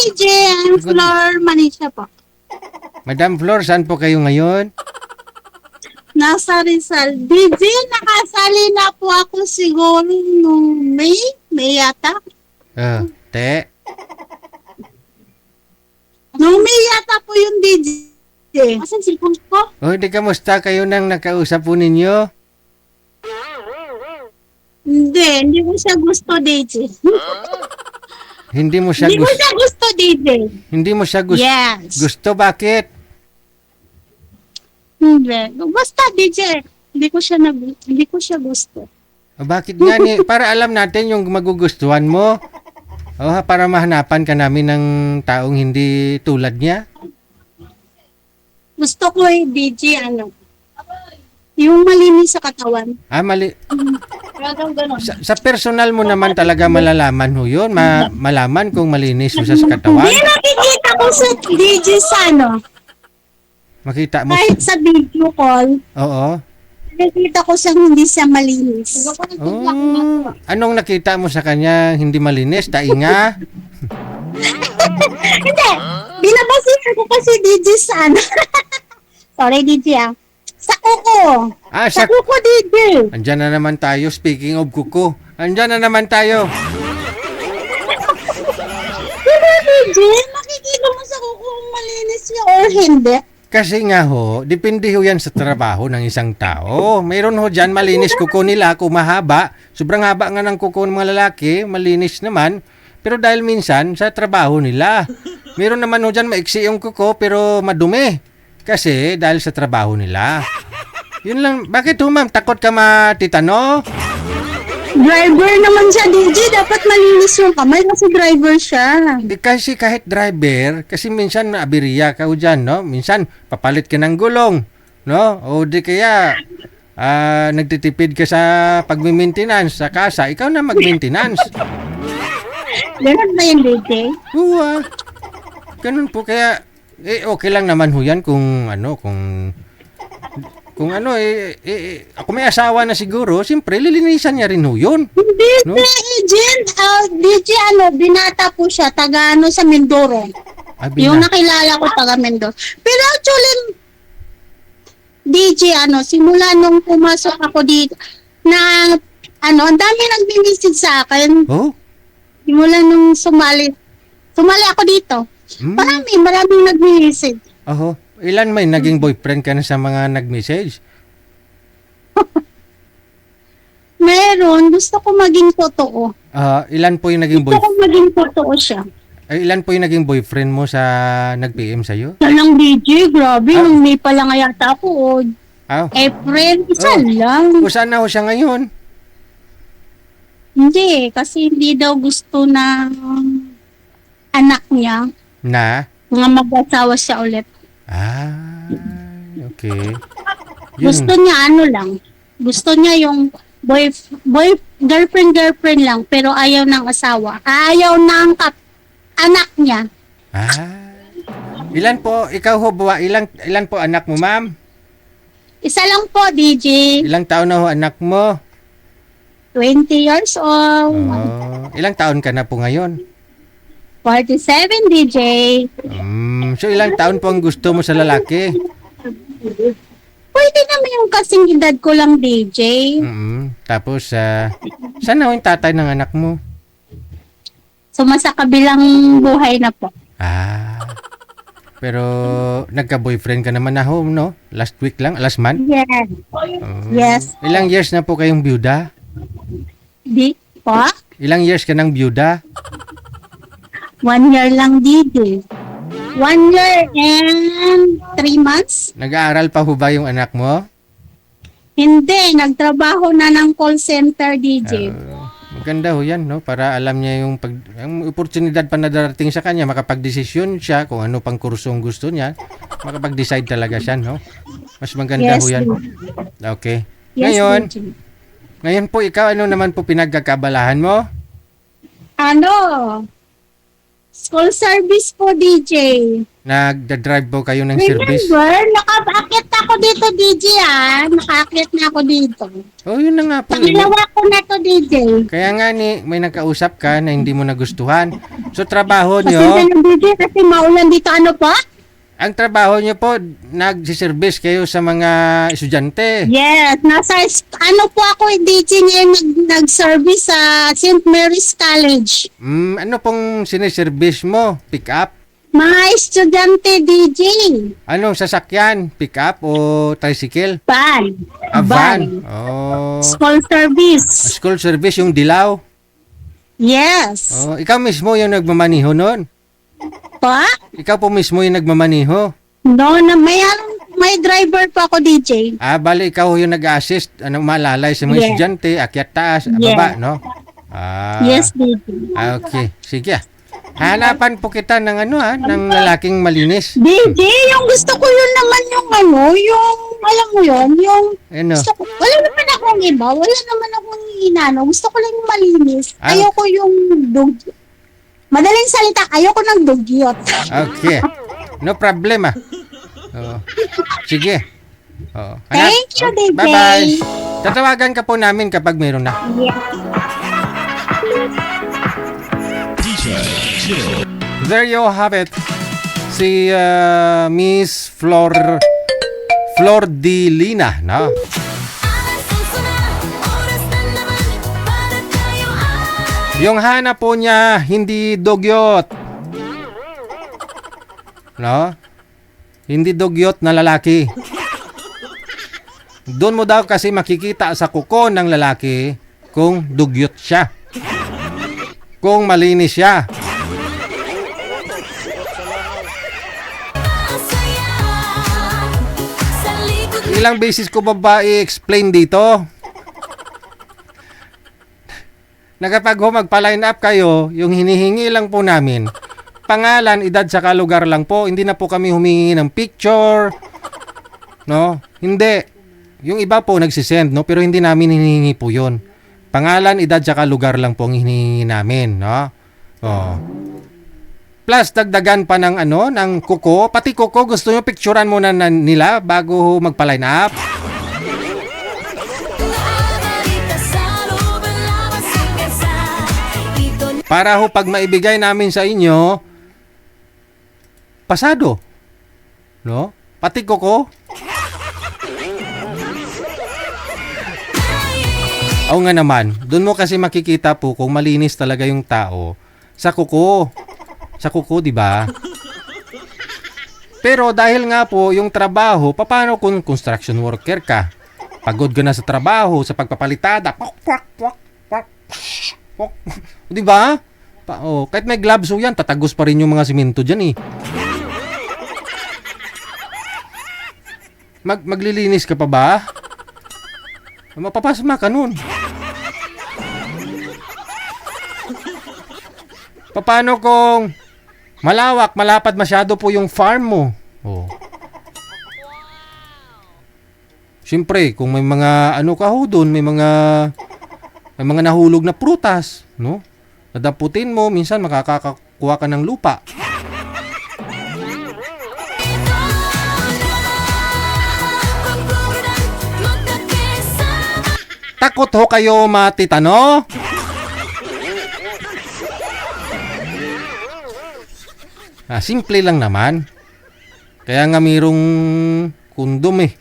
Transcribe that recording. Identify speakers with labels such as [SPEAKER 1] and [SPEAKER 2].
[SPEAKER 1] DJ. I'm Flor Manisha po.
[SPEAKER 2] Madam Flor, saan po kayo ngayon?
[SPEAKER 1] Nasa Rizal. DJ, nakasali na po ako siguro nung May. May yata.
[SPEAKER 2] Te.
[SPEAKER 1] Nung May yata po yung DJ. Asan cellphone ko?
[SPEAKER 2] Di kamusta kayo nang nakausap po ninyo?
[SPEAKER 1] Hindi ko siya gusto, DJ.
[SPEAKER 2] Hindi mo siya
[SPEAKER 1] Hindi ko siya gusto, DJ.
[SPEAKER 2] Hindi mo siya gusto.
[SPEAKER 1] Yes.
[SPEAKER 2] Gusto bakit?
[SPEAKER 1] Hindi. Basta, DJ. Hindi ko siya gusto.
[SPEAKER 2] Bakit nga ni? Para alam natin yung magugustuhan mo. Para mahanapan ka namin ng taong hindi tulad niya.
[SPEAKER 1] Gusto ko DJ, yung malinis sa katawan.
[SPEAKER 2] Mali.
[SPEAKER 1] Ganon.
[SPEAKER 2] Sa personal mo naman talaga malalaman ho yun. Malaman kung malinis mo siya sa katawan.
[SPEAKER 1] Hindi nakikita ko sa DJ sa
[SPEAKER 2] Makita mo.
[SPEAKER 1] kahit sa video call,
[SPEAKER 2] Oo.
[SPEAKER 1] nakikita ko siyang hindi siya malinis.
[SPEAKER 2] Anong nakita mo sa kanya hindi malinis? Tainga?
[SPEAKER 1] Hindi. Binabasihan ko kasi DJ sa Sorry, DJ Sa kuko. Sa kuko, DJ.
[SPEAKER 2] Andyan na naman tayo. Speaking of kuko. Andyan na naman tayo.
[SPEAKER 1] Diba, DJ? Makikita mo sa kuko kung malinis niya or hindi.
[SPEAKER 2] Kasi nga ho, depende ho yan sa trabaho ng isang tao. Mayroon ho dyan, malinis kuko nila kung mahaba. Sobrang haba nga ng kuko ng mga lalaki, malinis naman. Pero dahil minsan, sa trabaho nila. Mayroon naman ho dyan, maiksi yung kuko pero madumi. Kasi dahil sa trabaho nila. Yun lang. Bakit ho ma'am? Takot ka matitano?
[SPEAKER 1] Driver naman siya, DJ. Dapat malinis yung kamay kasi driver siya.
[SPEAKER 2] Kasi kahit driver, kasi minsan aberya ka ho dyan, no? Minsan, papalit ka ng gulong, no? O di kaya, nagtitipid ka sa pag-maintenance sa kasa, ikaw na mag-maintenance.
[SPEAKER 1] Ganun ba yung DJ?
[SPEAKER 2] Oo, ganun po. Kaya, okay lang naman ho yan kung ako may asawa na siguro, siyempre, lilinisan niya rin ho yun.
[SPEAKER 1] Hindi,
[SPEAKER 2] No?
[SPEAKER 1] agent. DJ, binata po siya, taga sa Mindoro. Yung nakilala ko, taga Mindoro. Pero actually, DJ, simula nung pumasok ako dito, na, ang dami nag-message sa akin.
[SPEAKER 2] Oh?
[SPEAKER 1] Simula nung sumali ako dito. Maraming nag-message.
[SPEAKER 2] Ilan may naging boyfriend ka na sa mga nag-message?
[SPEAKER 1] Meron, gusto ko maging totoo.
[SPEAKER 2] Ilan po yung naging
[SPEAKER 1] Gusto ko maging totoo siya.
[SPEAKER 2] ilan po yung naging boyfriend mo sa nag-PM sa'yo?
[SPEAKER 1] Isa lang, DJ, grabe, nung May pa lang yata ako. April, isa lang.
[SPEAKER 2] O saan na ho siya ngayon?
[SPEAKER 1] Hindi, kasi hindi daw gusto ng anak niya
[SPEAKER 2] Na?
[SPEAKER 1] nga mag-asawa siya ulit.
[SPEAKER 2] Okay.
[SPEAKER 1] Gusto niya lang. Gusto niya yung girlfriend lang, pero ayaw ng asawa. Ayaw ng anak niya.
[SPEAKER 2] Ilan po, ikaw ho, ilan po anak mo, ma'am?
[SPEAKER 1] Isa lang po, DJ.
[SPEAKER 2] Ilang taon na ho anak mo?
[SPEAKER 1] 20 years old.
[SPEAKER 2] Ilang taon ka na po ngayon?
[SPEAKER 1] 47, DJ.
[SPEAKER 2] So ilang taon po ang gusto mo sa lalaki?
[SPEAKER 1] Pwede naman yung kasing edad ko lang, DJ.
[SPEAKER 2] Tapos, saan na ho yung tatay ng anak mo?
[SPEAKER 1] Sa kabilang buhay na po.
[SPEAKER 2] Pero nagka-boyfriend ka naman na ho, no? Last week lang? Last month?
[SPEAKER 1] Yes. Yes.
[SPEAKER 2] Ilang years na po kayong byuda?
[SPEAKER 1] Di po?
[SPEAKER 2] Ilang years ka ng byuda?
[SPEAKER 1] 1 year lang, DJ. 1 year and 3 months?
[SPEAKER 2] Nag-aaral pa ho ba yung anak mo?
[SPEAKER 1] Hindi, nagtrabaho na ng call center, DJ.
[SPEAKER 2] Maganda ho yan, no? Para alam niya yung oportunidad pa na darating sa kanya, makapag-desisyon siya kung ano pang kursong gusto niya, makapag-decide talaga siya, no? Mas maganda ho yan. Okay.
[SPEAKER 1] Yes,
[SPEAKER 2] Ngayon po, ikaw, ano naman po pinagkakabalahan mo?
[SPEAKER 1] School service po, DJ.
[SPEAKER 2] Nagda-drive po kayo ng service?
[SPEAKER 1] Remember, Nakaakyat ako dito, DJ, Nakaakyat na ako dito.
[SPEAKER 2] Oh, yun na nga po.
[SPEAKER 1] Pangalawa ko na to, DJ.
[SPEAKER 2] Kaya nga may nakausap ka na hindi mo nagustuhan. So, trabaho
[SPEAKER 1] Kasi
[SPEAKER 2] nyo,
[SPEAKER 1] DJ, kasi maulan dito, ano pa?
[SPEAKER 2] ang trabaho nyo po, nagsiservice kayo sa mga estudyante.
[SPEAKER 1] Yes, ano po ako, DJ, ngayon nag-service sa St. Mary's College.
[SPEAKER 2] Ano pong siniservice mo? Pick up?
[SPEAKER 1] Mga estudyante, DJ.
[SPEAKER 2] Anong sasakyan? Pick up o tricycle?
[SPEAKER 1] Van.
[SPEAKER 2] Van. Oh.
[SPEAKER 1] School service.
[SPEAKER 2] School service, yung dilaw.
[SPEAKER 1] Yes.
[SPEAKER 2] Oh, ikaw mismo yung nagmamaniho noon.
[SPEAKER 1] Pa?
[SPEAKER 2] Ikaw po mismo yung nagmamaniho.
[SPEAKER 1] No, may driver pa ako, DJ.
[SPEAKER 2] Bali ikaw yung nag-assist, malalay sa mga
[SPEAKER 1] Yes.
[SPEAKER 2] estudyante, akyat taas,
[SPEAKER 1] Yes.
[SPEAKER 2] baba, no?
[SPEAKER 1] Yes, DJ.
[SPEAKER 2] Okay, sige. Hanapan po kita ng ng lalaking malinis.
[SPEAKER 1] DJ, yung gusto ko yun naman yung yung, alam mo yun, yung,
[SPEAKER 2] Ano?
[SPEAKER 1] gusto ko, wala naman akong iba, wala naman akong gusto ko lang yung malinis.
[SPEAKER 2] Ah.
[SPEAKER 1] Ayoko yung madaling salita, ayoko ng dugyot.
[SPEAKER 2] Okay. No problem Oh. Sige. Oh.
[SPEAKER 1] Thank you, DJ.
[SPEAKER 2] Bye-bye. Tatawagan ka po namin kapag mayroon na.
[SPEAKER 1] Yeah.
[SPEAKER 2] There you have it. Si Miss Flor Di Lina, no? Yung hanap po niya, hindi dugyot. No? Hindi dugyot na lalaki. Doon mo daw kasi makikita sa kuko ng lalaki kung dugyot siya. Kung malinis siya. Ilang beses ko ba i-explain dito? Na kapag magpa-line up kayo, yung hinihingi lang po namin, pangalan, edad, saka lugar lang po. Hindi na po kami humingi ng picture. No? Hindi. Yung iba po nagsisend, no? Pero hindi namin hinihingi po yun. Pangalan, edad, saka lugar lang po ang hinihingi namin, no? Oh. Plus, dagdagan pa ng ng kuko. Pati kuko, gusto nyo picturean muna nila bago magpa-line up. Para ho pag maibigay namin sa inyo, pasado. No? Pati kuko. Oo nga naman, doon mo kasi makikita po kung malinis talaga yung tao sa kuko. Sa kuko, di ba? Pero dahil nga po yung trabaho, paano kung construction worker ka? Pagod ka na sa trabaho, sa pagpapalitada. Di ba? Kahit may gloves yan, tatagos pa rin yung mga simento dyan eh. Maglilinis ka pa ba? Mapapasma ka nun. Paano kung malapad masyado po yung farm mo? Siyempre, kung may mga ka ho doon, may mga nahulog na prutas, no? Nadaputin mo, minsan makakakuha ka ng lupa. Takot ho kayo matitano? Simple lang naman. Kaya nga mayroong kondom eh.